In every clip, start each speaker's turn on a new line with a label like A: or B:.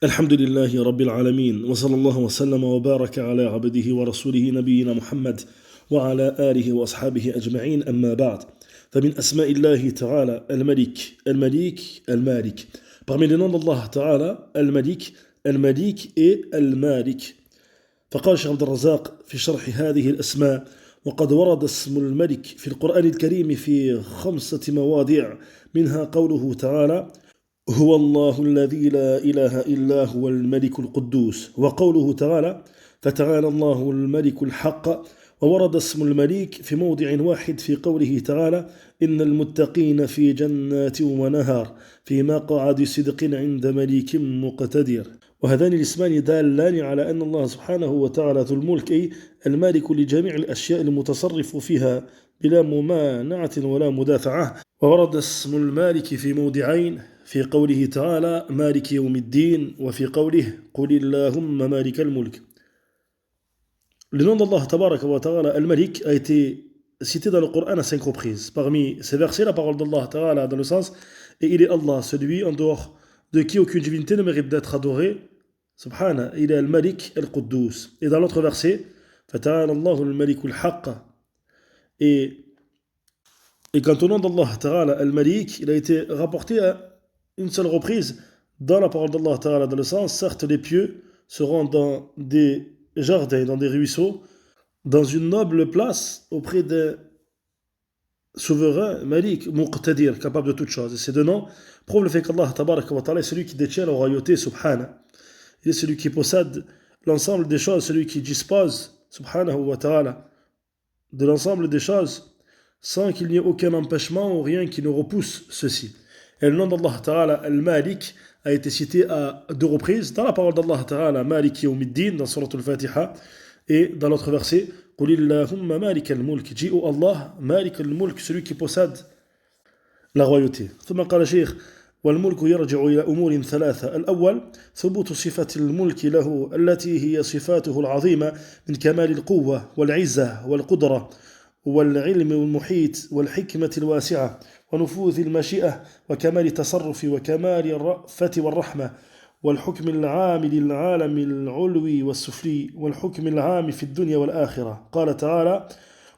A: الحمد لله رب العالمين وصلى الله وسلم وبارك على عبده ورسوله نبينا محمد وعلى آله وأصحابه أجمعين أما بعد فمن أسماء الله تعالى الملك الملك المالك. Parmi les noms d'Allah Ta'ala, Al-Malik, Al-Malik et Al-Malik. فقال الشيخ عبد الرزاق في شرح هذه الأسماء: وقد ورد اسم الملك في القرآن الكريم في 5 مواضع، منها قوله تعالى: هو الله الذي لا إله إلا هو الملك القدوس، وقوله تعالى: فتعالى الله الملك الحق. وورد اسم الملك في موضع واحد في قوله تعالى: إن المتقين في جنات ونهر في مقعد صدق عند مليك مقتدر. وهذان الاسمان دالان على أن الله سبحانه وتعالى ذو الملك، أي المالك لجميع الأشياء المتصرف فيها بلا ممانعة ولا مدافعة. وورد اسم المالك في موضعين، في قوله تعالى: مالك يوم الدين، وفي قوله: قل اللهم مالك الملك. Le nom d'Allah Tabaraka wa Ta'ala, Al-Malik, a été cité dans le Coran à 5 reprises. Parmi ces versets, la parole d'Allah Ta'ala dans le sens: et il est Allah, celui en dehors de qui aucune divinité ne mérite d'être adorée. Subhana, il est Al-Malik Al-Quddus. Et dans l'autre verset: Fata'ala Allahu Al-Malik Al-Haqq. Et quant au nom d'Allah Ta'ala, Al-Malik, il a été rapporté à une seule reprise dans la parole d'Allah Ta'ala, dans le sens: certes, les pieux seront dans des jardins, dans des ruisseaux, dans une noble place auprès d'un souverain, Malik, Muqtadir, capable de toutes choses. Et ces deux noms prouvent le fait qu'Allah Tabaraka wa Ta'ala est celui qui détient la royauté, Subhana. Il est celui qui possède l'ensemble des choses, celui qui dispose, Subhanahu wa Ta'ala, de l'ensemble des choses, sans qu'il n'y ait aucun empêchement ou rien qui ne repousse ceci. Et le nom d'Allah Ta'ala, Al-Malik, a été cité à 2 reprises dans la parole d'Allah Ta'ala, Malik Yawmiddin, dans Surat Al-Fatiha, et dans l'autre verset: Qul illahumma malik al-mulk. Dis ô Allah, Malik al-mulk, celui qui possède la royauté. ثم قال الشيخ: والملك يرجع إلى أمور 3. الأول ثبوت صفة الملك له التي هي صفاته العظيمة من كمال القوة والعزة والقدرة والعلم المحيط والحكمة الواسعة ونفوذ المشيئة وكمال التصرف وكمال الرأفة والرحمة والحكم العام للعالم العلوي والسفلي والحكم العام في الدنيا والآخرة. قال تعالى: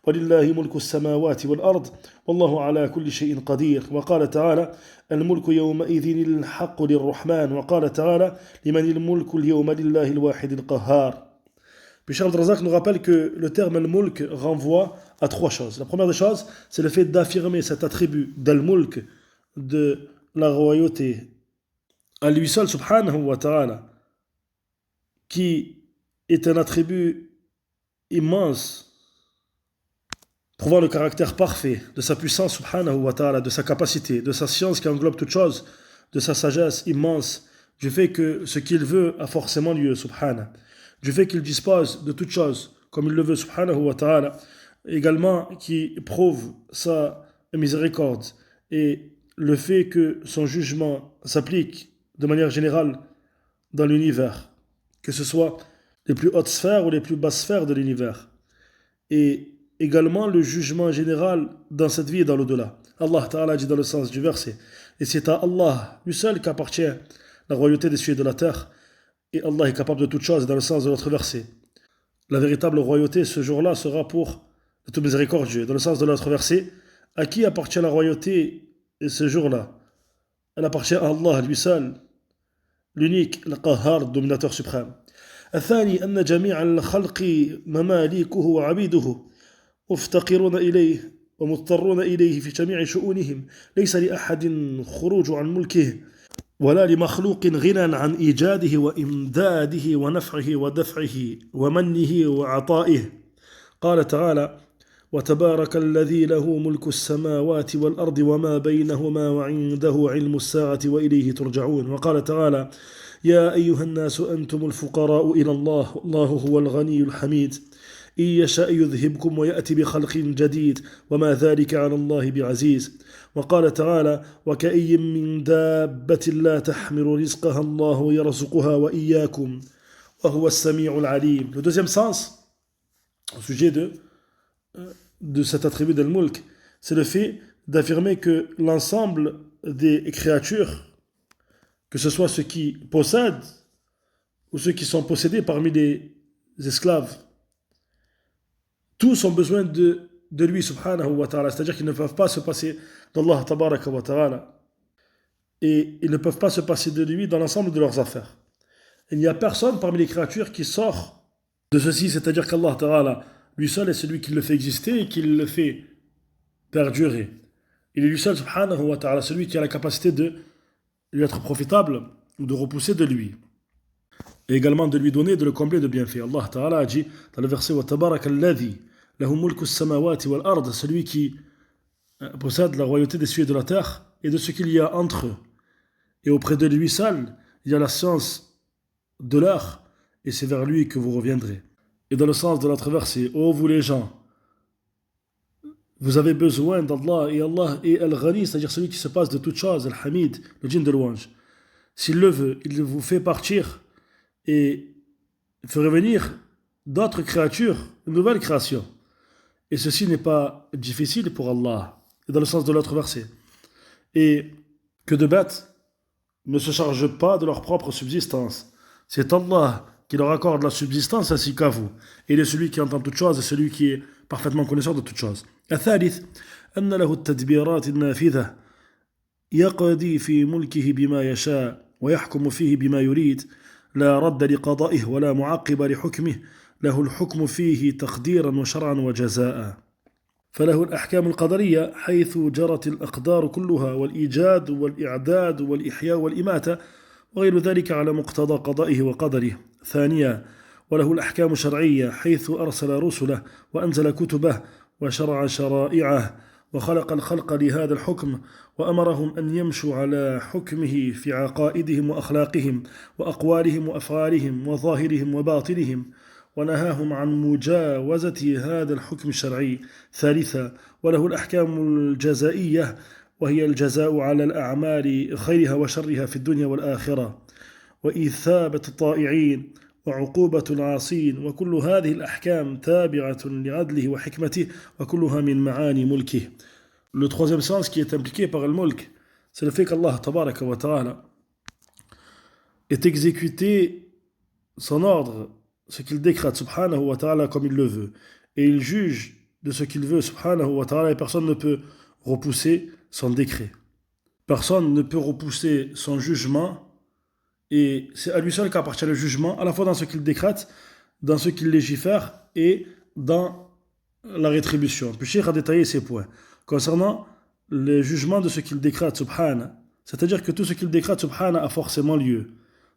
A: ولله ملك السماوات والأرض والله على كل شيء قدير. وقال تعالى: الملك يومئذ الحق للرحمن. وقال تعالى: لمن الملك اليوم لله الواحد القهار. Puis Cheikh Abd Razak nous rappelle que le terme al-mulk renvoie à 3 choses. La première des choses, c'est le fait d'affirmer cet attribut d'al-mulk, de la royauté, à lui seul, subhanahu wa ta'ala, qui est un attribut immense, prouvant le caractère parfait de sa puissance, subhanahu wa ta'ala, de sa capacité, de sa science qui englobe toute chose, de sa sagesse immense, du fait que ce qu'il veut a forcément lieu, subhanahu, du fait qu'il dispose de toutes choses comme il le veut, subhanahu wa ta'ala, également qui prouve sa miséricorde et le fait que son jugement s'applique de manière générale dans l'univers, que ce soit les plus hautes sphères ou les plus basses sphères de l'univers, et également le jugement général dans cette vie et dans l'au-delà. Allah Ta'ala dit dans le sens du verset: et c'est à Allah lui seul qu'appartient la royauté des cieux et de la terre, et Allah est capable de toutes choses, dans le sens de l'autre verset. La véritable royauté ce jour-là sera pour le tout miséricordieux. Dans le sens de l'autre verset: à qui appartient la royauté ce jour-là? Elle appartient à Allah lui seul, l'unique, le Qahhar, dominateur suprême. الثاني أن جميع الخلق مماليكه وعبيده مفتقرون إليه ومضطرون إليه في جميع شؤونهم، ليس لأحد خروج عن ملكه ولا لمخلوق غنى عن إيجاده وإمداده ونفعه ودفعه ومنه وعطائه. قال تعالى: وتبارك الذي له ملك السماوات والأرض وما بينهما وعنده علم الساعة وإليه ترجعون. وقال تعالى: يا أيها الناس أنتم الفقراء إلى الله والله هو الغني الحميد إن يشاء يذهبكم ويأتي بخلق جديد وما ذلك على الله بعزيز. وقال تعالى: وكأي من دابة لا تحمل رزقها الله يرزقها وإياكم وهو السميع العليم. Le deuxième sens au sujet de cet attribut d'al-mulk, c'est le fait d'affirmer que l'ensemble des créatures, que ce soit ceux qui possèdent ou ceux qui sont possédés parmi les esclaves, tous ont besoin de lui, subhanahu wa ta'ala. C'est-à-dire qu'ils ne peuvent pas se passer d'Allah, tabaraka wa ta'ala. Et ils ne peuvent pas se passer de lui dans l'ensemble de leurs affaires. Il n'y a personne parmi les créatures qui sort de ceci, c'est-à-dire qu'Allah ta'ala, lui seul est celui qui le fait exister et qui le fait perdurer. Il est lui seul, subhanahu wa ta'ala, celui qui a la capacité de lui être profitable ou de repousser de lui. Et également de lui donner, de le combler de bienfaits. Allah ta'ala a dit dans le verset wa tabaraka alladhi lahu mulku as-samawati wal ard, celui qui possède la royauté des cieux et de la terre et de ce qu'il y a entre eux. Et auprès de lui seul, il y a la science de l'heure et c'est vers lui que vous reviendrez. Et dans le sens de l'autre verset, ô vous les gens, vous avez besoin d'Allah et Allah est Al-Ghani, c'est-à-dire celui qui se passe de toutes choses, Al-Hamid, le djinn de louange. S'il le veut, il vous fait partir et fait revenir d'autres créatures, une nouvelle création. Et ceci n'est pas difficile pour Allah. Et dans le sens de l'autre verset. Et que de bêtes ne se chargent pas de leur propre subsistance. C'est Allah qui leur accorde la subsistance ainsi qu'à vous. Et il est celui qui entend toutes choses et celui qui est parfaitement connaisseur de toutes choses. الثالث أن له التدبيرات النافذة يقضي في ملكه بما يشاء ويحكم فيه بما يريد لا رد لقضائه ولا معقب لحكمه له الحكم فيه تقديرا وشرعا وجزاء فله الأحكام القدرية حيث جرت الأقدار كلها والإيجاد والإعداد والإحياء والإماتة وغير ذلك على مقتضى قضائه وقدره. ثانيا وله الأحكام الشرعية حيث أرسل رسله وأنزل كتبه وشرع شرائعه وخلق الخلق لهذا الحكم وأمرهم أن يمشوا على حكمه في عقائدهم وأخلاقهم وأقوالهم وأفعالهم وظاهرهم وباطنهم ونهاهم عن مجاوزة هذا الحكم الشرعي. ثالثا وله الأحكام الجزائية وهي الجزاء على الأعمال خيرها وشرها في الدنيا والآخرة وإثابة الطائعين وعقوبة العاصين وكل هذه الأحكام تابعة لعدله وحكمته وكلها من معاني ملكه. Le troisième sens qui est impliqué par le mulk, c'est le fait qu'Allah tabaraka wa ta'ala est exécuté son ordre, ce qu'il décrète subhanahu wa ta'ala comme il le veut. Et il juge de ce qu'il veut subhanahu wa ta'ala et personne ne peut repousser son décret. Personne ne peut repousser son jugement et c'est à lui seul qu'appartient le jugement, à la fois dans ce qu'il décrète, dans ce qu'il légifère et dans la rétribution. Puis Cheikh a détaillé ces points. Concernant le jugement de ce qu'il décrète, subhana, c'est-à-dire que tout ce qu'il décrète, subhana, a forcément lieu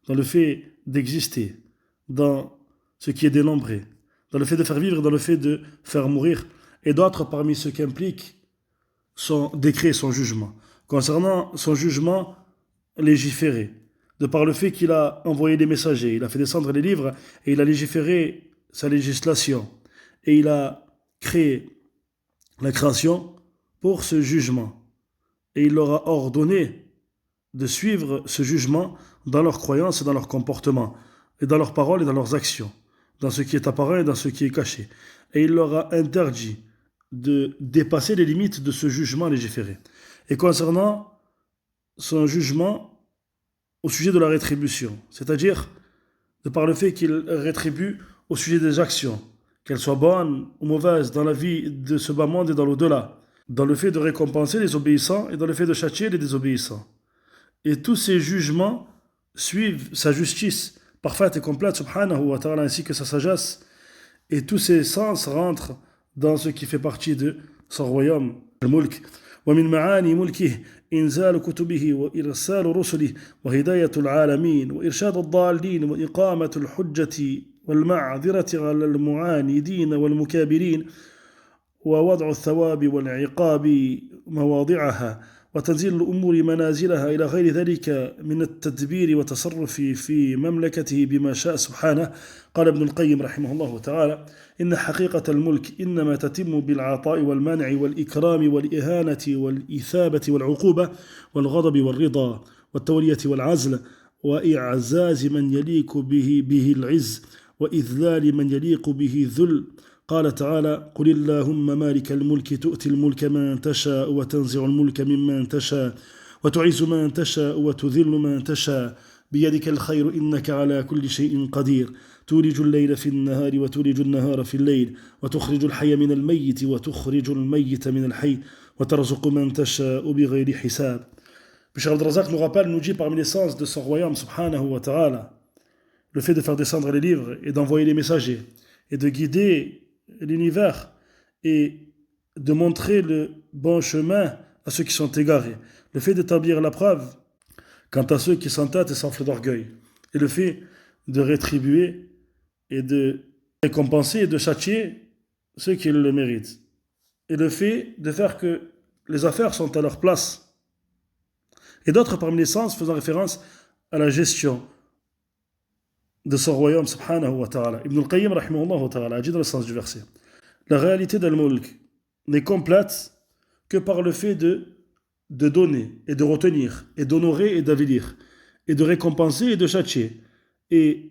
A: dans le fait d'exister, dans ce qui est dénombré, dans le fait de faire vivre et dans le fait de faire mourir, et d'autres parmi ceux qui impliquent son décret, son jugement. Concernant son jugement légiféré, de par le fait qu'il a envoyé des messagers, il a fait descendre les livres et il a légiféré sa législation et il a créé la création pour ce jugement et il leur a ordonné de suivre ce jugement dans leurs croyances et dans leur comportement et dans leurs paroles et dans leurs actions, dans ce qui est apparent et dans ce qui est caché, et il leur a interdit de dépasser les limites de ce jugement légiféré. Et concernant son jugement au sujet de la rétribution, c'est-à-dire de par le fait qu'il rétribue au sujet des actions, qu'elles soient bonnes ou mauvaises dans la vie de ce bas monde et dans l'au-delà, dans le fait de récompenser les obéissants et dans le fait de châtier les désobéissants. Et tous ces jugements suivent sa justice parfaite et complète, subhanahu wa ta'ala, ainsi que sa sagesse, et tous ces sens rentrent dans ce qui fait partie de son royaume, le mulk. ومن معاني ملكه إنزال كتبه وإرسال رسله وهداية العالمين وإرشاد الضالين وإقامة الحجة والمعذرة على المعاندين والمكابرين ووضع الثواب والعقاب مواضعها وتنزيل الأمور منازلها إلى غير ذلك من التدبير والتصرف في مملكته بما شاء سبحانه. قال ابن القيم رحمه الله تعالى: إن حقيقة الملك إنما تتم بالعطاء والمنع والإكرام والإهانة والإثابة والعقوبة والغضب والرضا والتولية والعزل وإعزاز من يليق به العز وإذلال من يليق به الذل. قال تعالى: قل اللهم مالك الملك تؤتي الملك من تشاء وتنزع الملك ممن تشاء وتعز من تشاء وتذل من تشاء بيدك الخير إنك على كل شيء قدير تولج الليل في النهار وتولج النهار في الليل وتخرج الحي من الميت وتخرج الميت من الحي وترزق من تشاء بغير حساب. Puis Cheikh Abd nous rappelle, nous dit parmi les sens de son royaume, subhanahu wa ta'ala, le fait de faire descendre les livres et d'envoyer les messagers et de guider l'univers et de montrer le bon chemin à ceux qui sont égarés. Le fait d'établir la preuve quant à ceux qui s'entêtent et s'enflent d'orgueil. Et le fait de rétribuer et de récompenser et de châtier ceux qui le méritent. Et le fait de faire que les affaires sont à leur place. Et d'autres parmi les sens faisant référence à la gestion de son royaume, subhanahu wa ta'ala. Ibn al-Qayyim, rahimahullah ta'ala, a dit dans le sens du verset, la réalité d'Al-Mulk n'est complète que par le fait de donner et de retenir, et d'honorer et d'avilir, et de récompenser et de châtier, et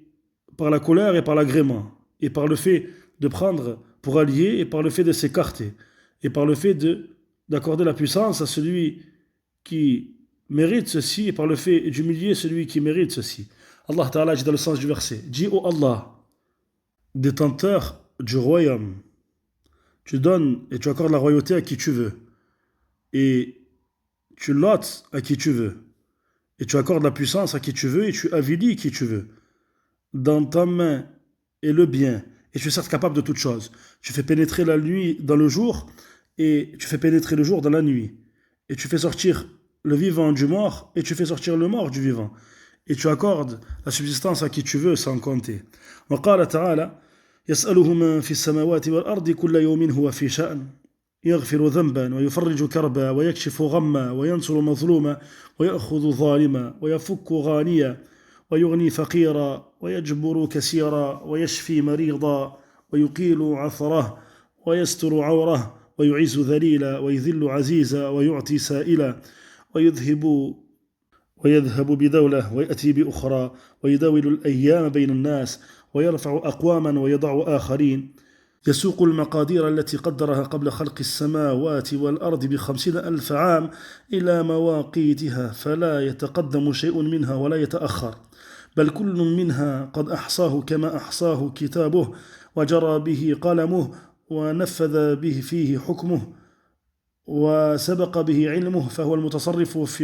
A: par la colère et par l'agrément, et par le fait de prendre pour allié, et par le fait de s'écarter, et par le fait d'accorder la puissance à celui qui mérite ceci, et par le fait d'humilier celui qui mérite ceci. Allah Ta'ala dit dans le sens du verset, dis ô Allah, détenteur du royaume, tu donnes et tu accordes la royauté à qui tu veux, et tu l'ôtes à qui tu veux, et tu accordes la puissance à qui tu veux, et tu avilis qui tu veux. Dans ta main est le bien, et tu es certes capable de toutes choses. Tu fais pénétrer la nuit dans le jour, et tu fais pénétrer le jour dans la nuit, et tu fais sortir le vivant du mort, et tu fais sortir le mort du vivant, et tu accordes la subsistance à qui tu veux sans compter. وقال تعالى يسأله من في السماوات والأرض كل يوم هو في شأن يغفر ذنبا ويفرج كربا ويكشف غما وينصر مظلوما ويأخذ ظالما ويفك غانيا ويغني فقيرا ويجبر كسيرا ويشفي مريضا ويقيل عثره ويستر عوره ويعز ذليلا ويذل عزيزا ويعطي سائلا ويذهب بدولة ويأتي بأخرى ويداول الأيام بين الناس ويرفع أقواما ويضع آخرين يسوق المقادير التي قدرها قبل خلق السماوات والأرض ب50,000 عام إلى مواقيتها فلا يتقدم شيء منها ولا يتأخر بل كل منها قد أحصاه كما أحصاه كتابه وجرى به قلمه ونفذ به فيه حكمه وسبق به علمه فهو المتصرف في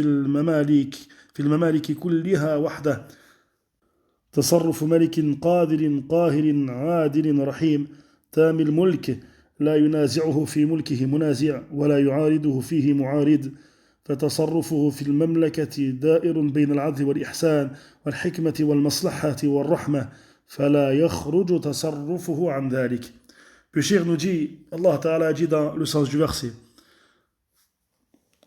A: الممالك كلها وحده تصرف ملك قادر قاهر عادل رحيم تام الملك لا ينازعه في ملكه منازع ولا يعارضه فيه معارض فتصرفه في المملكة دائر بين العدل والإحسان والحكمة والمصلحة والرحمة فلا يخرج تصرفه عن ذلك. Puis Cheikh nous dit, Allah Ta'ala dit dans le sens du verset,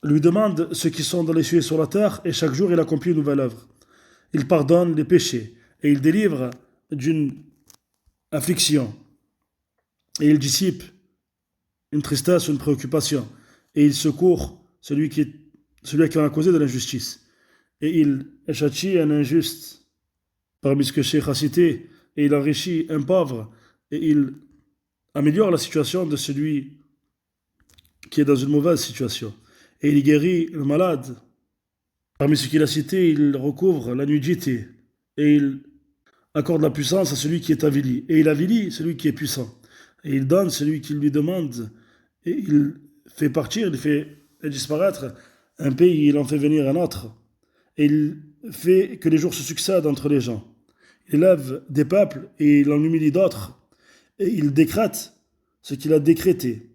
A: lui demande ceux qui sont dans les cieux et sur la terre, et chaque jour il accomplit une nouvelle œuvre. Il pardonne les péchés, et il délivre d'une affliction, et il dissipe une tristesse ou une préoccupation, et il secourt celui à qui on a causé de l'injustice, et il châtie un injuste parmi ce que Cheikh a cité, et il enrichit un pauvre, et il améliore la situation de celui qui est dans une mauvaise situation. Et il guérit le malade. Parmi ce qu'il a cité, il recouvre la nudité. Et il accorde la puissance à celui qui est avili. Et il avilit celui qui est puissant. Et il donne celui qui lui demande. Et il fait partir, il fait disparaître un pays, il en fait venir un autre. Et il fait que les jours se succèdent entre les gens. Il élève des peuples et il en humilie d'autres. Et il décrète ce qu'il a décrété.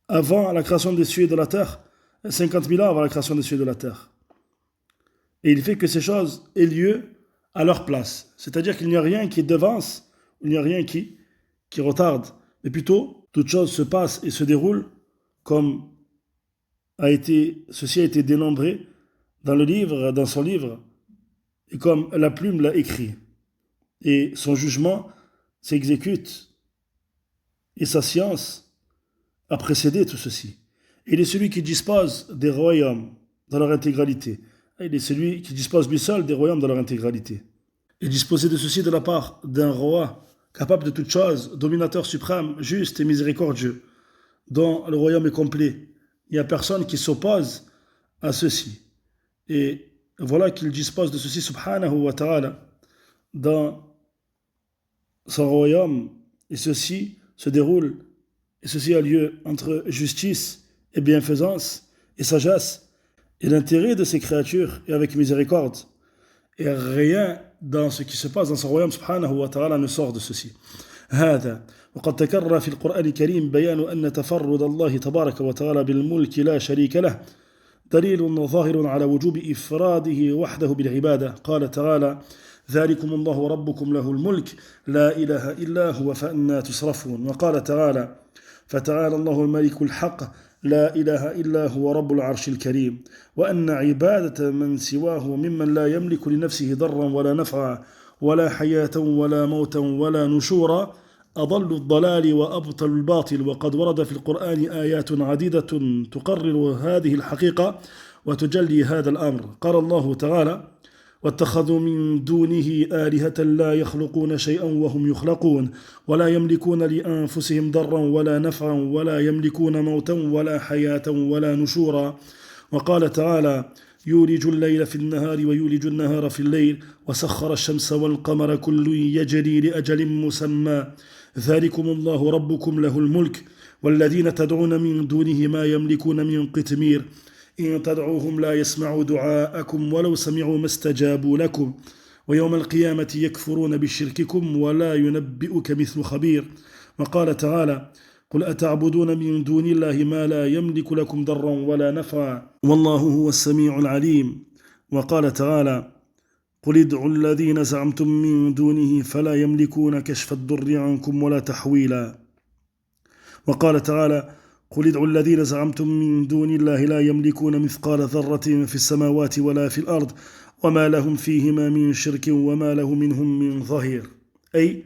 A: Avant la création des cieux et de la terre, 50 000 ans avant la création des cieux et de la terre. Et il fait que ces choses aient lieu à leur place. C'est-à-dire qu'il n'y a rien qui devance, il n'y a rien qui retarde. Mais plutôt, toute chose se passe et se déroule comme ceci a été dénombré dans son livre, et comme la plume l'a écrit. Et son jugement s'exécute, et sa science a précédé tout ceci. Il est celui qui dispose des royaumes dans leur intégralité. Il est celui qui dispose lui seul des royaumes dans leur intégralité. Et disposer de ceci de la part d'un roi capable de toutes choses, dominateur suprême, juste et miséricordieux, dont le royaume est complet. Il n'y a personne qui s'oppose à ceci. Et voilà qu'il dispose de ceci subhanahu wa ta'ala dans son royaume, et ceci se déroule, et ceci a lieu entre justice et bienfaisance et sagesse, et l'intérêt de ces créatures et avec miséricorde. Et rien dans ce qui se passe dans son royaume subhanahu wa ta'ala ne sort de ceci. هذا وقد تكرر في القرآن الكريم بيان أن تفرد الله تبارك وتعالى بالملك لا شريك له دليل ظاهر على وجوب إفراده وحده بالعبادة. قال تعالى: ذلكم الله ربكم له الملك لا إله إلا هو فأنى تصرفون. وقال تعالى: فتعالى الله الملك الحق لا إله إلا هو رب العرش الكريم. وأن عبادة من سواه ممن لا يملك لنفسه ضرا ولا نفعا ولا حياة ولا موتا ولا نشورا أضل الضلال وأبطل الباطل. وقد ورد في القرآن آيات عديدة تقرر هذه الحقيقة وتجلي هذا الأمر. قال الله تعالى: واتخذوا من دونه آلهة لا يخلقون شيئا وهم يخلقون ولا يملكون لأنفسهم ضرا ولا نفعا ولا يملكون موتا ولا حياة ولا نشورا. وقال تعالى: يولج الليل في النهار ويولج النهار في الليل وسخر الشمس والقمر كل يجري لأجل مسمى ذلكم الله ربكم له الملك والذين تدعون من دونه ما يملكون من قطمير إن تدعوهم لا يسمعوا دعاءكم ولو سمعوا ما استجابوا لكم ويوم القيامة يكفرون بشرككم ولا ينبئك مثل خبير. وقال تعالى: قل أتعبدون من دون الله ما لا يملك لكم ضرا ولا نفعا والله هو السميع العليم. وقال تعالى: قل ادعوا الذين زعمتم من دونه فلا يملكون كشف الضر عنكم ولا تحويلا. وقال تعالى: قل ادعوا الذين زعمتم من دون الله لا يملكون مثقال ذرة في السماوات ولا في الأرض وما لهم فيهما من شرك وما له منهم من ظهير. أي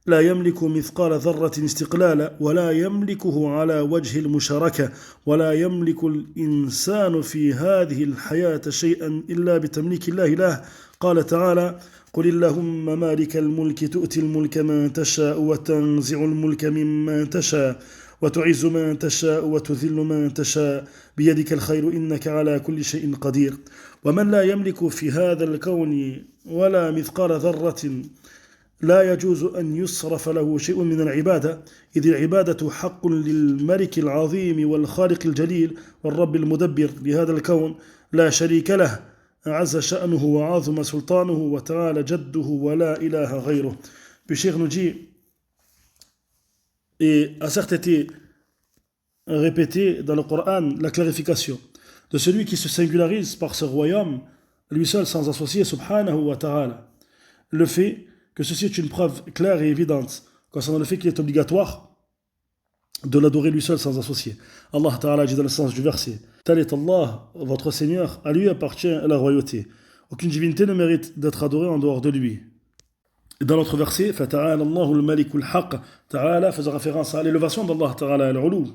A: لا يملك مثقال ذرة استقلالا ولا يملكه على وجه المشاركة ولا يملك الإنسان في هذه الحياة شيئا إلا بتمليك الله له. قال تعالى: قل اللهم مالك الملك تؤتي الملك من تشاء وتنزع الملك ممن تشاء وتعز من تشاء وتذل من تشاء بيدك الخير إنك على كل شيء قدير. ومن لا يملك في هذا الكون ولا مثقال ذرة لا يجوز أن يصرف له شيء من العبادة، إذ العبادة حق للملك العظيم والخالق الجليل والرب المدبر لهذا الكون لا شريك له أعز شأنه وعظم سلطانه وتعالى جده ولا إله غيره. Puis Cheikh nous dit, et a certes été répété dans le Coran la clarification de celui qui se singularise par ce royaume, lui seul sans associé, subhanahu wa ta'ala. Le fait que ceci est une preuve claire et évidente concernant le fait qu'il est obligatoire de l'adorer lui seul sans associé. Allah Ta'ala dit dans le sens du verset: tel est Allah, votre Seigneur, à lui appartient la royauté. Aucune divinité ne mérite d'être adorée en dehors de lui. Et dans l'autre verset, فَتَعَالَ اللَّهُ الْمَلِكُ الْحَقِّ, Ta'ala faisant référence à l'élévation d'Allah Ta'ala al-Ulu,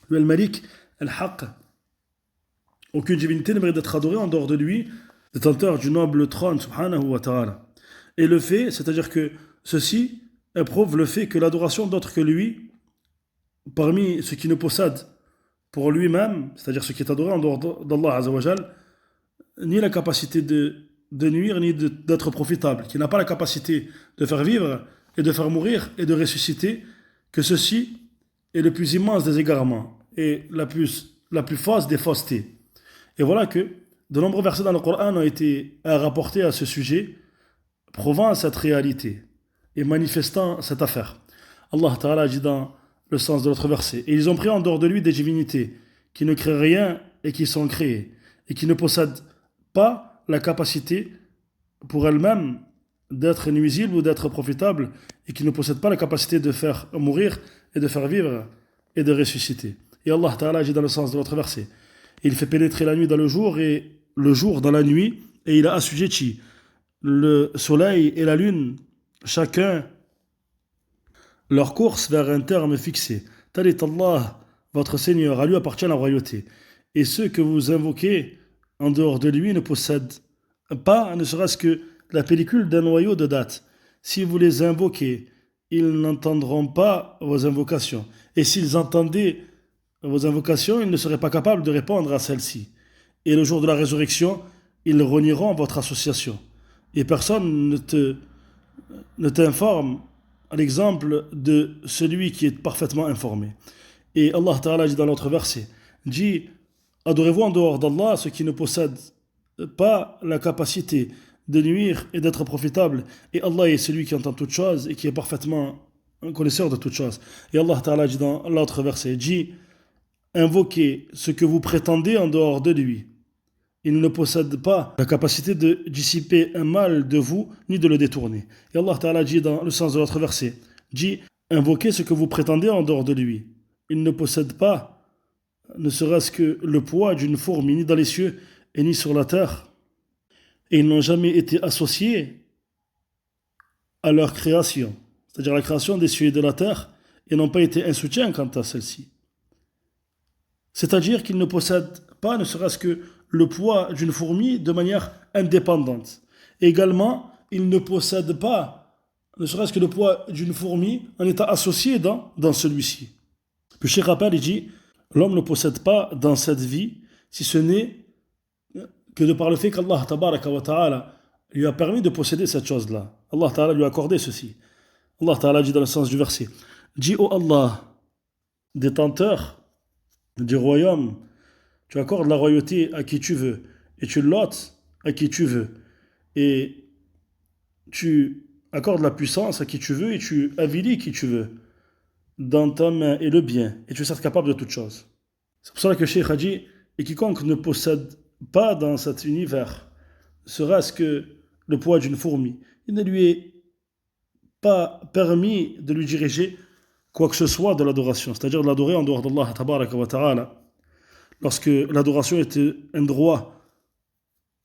A: le Malik al-Haq. Aucune divinité ne mérite d'être adorée en dehors de lui, détenteur du noble trône, subhanahu wa ta'ala. Et le fait, c'est-à-dire que ceci éprouve le fait que l'adoration d'autre que lui, parmi ce qui ne possède pour lui-même, c'est-à-dire ce qui est adoré en dehors d'Allah Azzawajal, ni la capacité de nuire, ni d'être profitable, qui n'a pas la capacité de faire vivre et de faire mourir et de ressusciter, que ceci est le plus immense des égarements et la plus fausse des faussetés. Et voilà que de nombreux versets dans le Coran ont été rapportés à ce sujet, prouvant cette réalité et manifestant cette affaire. Allah Ta'ala dit dans le sens de l'autre verset: et ils ont pris en dehors de lui des divinités qui ne créent rien et qui sont créées et qui ne possèdent pas la capacité pour elles-mêmes d'être nuisibles ou d'être profitables et qui ne possèdent pas la capacité de faire mourir et de faire vivre et de ressusciter. Et Allah Ta'ala dit dans le sens de l'autre verset: il fait pénétrer la nuit dans le jour et le jour dans la nuit, et il a assujetti le soleil et la lune, chacun leur course vers un terme fixé. Tel est Allah, votre Seigneur, à lui appartient la royauté. Et ceux que vous invoquez en dehors de lui ne possèdent pas, ne serait-ce que la pellicule d'un noyau de date. Si vous les invoquez, ils n'entendront pas vos invocations. Et s'ils entendaient vos invocations, ils ne seraient pas capables de répondre à celles-ci. Et le jour de la résurrection, ils renieront votre association. Et personne ne t'informe à l'exemple de celui qui est parfaitement informé. Et Allah Ta'ala dit dans l'autre verset, dit, adorez-vous en dehors d'Allah ceux qui ne possèdent pas la capacité de nuire et d'être profitable. Et Allah est celui qui entend toutes choses et qui est parfaitement un connaisseur de toutes choses. Et Allah Ta'ala dit dans l'autre verset, dit, invoquez ce que vous prétendez en dehors de lui. Il ne possède pas la capacité de dissiper un mal de vous, ni de le détourner. Et Allah Ta'ala dit dans le sens de l'autre verset, dit, invoquez ce que vous prétendez en dehors de lui. Il ne possède pas, ne serait-ce que le poids d'une fourmi, ni dans les cieux, et ni sur la terre. Et ils n'ont jamais été associés à leur création, c'est-à-dire la création des cieux et de la terre, et n'ont pas été un soutien quant à celle-ci. C'est-à-dire qu'ils ne possèdent pas, ne serait-ce que le poids d'une fourmi de manière indépendante. Également, ils ne possèdent pas, ne serait-ce que le poids d'une fourmi en étant associé dans celui-ci. Puis Cheikh rappelle, il dit, l'homme ne possède pas dans cette vie, si ce n'est que de par le fait qu'Allah tabaraka wa ta'ala lui a permis de posséder cette chose-là. Allah ta'ala lui a accordé ceci. Allah ta'ala dit dans le sens du verset, dis ô Allah, détenteur du royaume, tu accordes la royauté à qui tu veux, et tu l'ôtes à qui tu veux, et tu accordes la puissance à qui tu veux, et tu avilis qui tu veux. Dans ta main est le bien, et tu es certes capable de toutes choses. C'est pour cela que Cheikh a dit, et quiconque ne possède pas dans cet univers, serait-ce que le poids d'une fourmi, il ne lui est pas permis de lui diriger quoi que ce soit de l'adoration, c'est-à-dire de l'adorer en dehors d'Allah tabaraka wa ta'ala, lorsque l'adoration était un droit,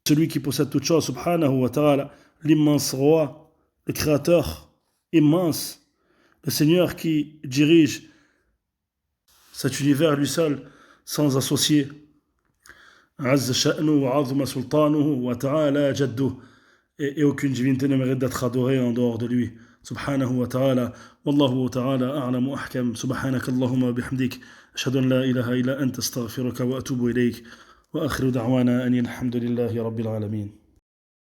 A: celui qui possède toute chose, subhanahu wa ta'ala, l'immense roi, le créateur immense, le Seigneur qui dirige cet univers lui seul, sans associé. Azza sha'nu wa azuma sultanuhu wa ta'ala jadduh. Et aucune divinité ne mérite d'être adorée en dehors de lui. Subhanahu wa ta'ala. Wallahu ta'ala a'lamu ahkam. Subhanaka Allahumma bihamdik. Ashhadu an la ilaha illa anta astaghfiruka wa atubu ilayk. Wa akhiru da'wana anil hamdulillahi rabbil alamin.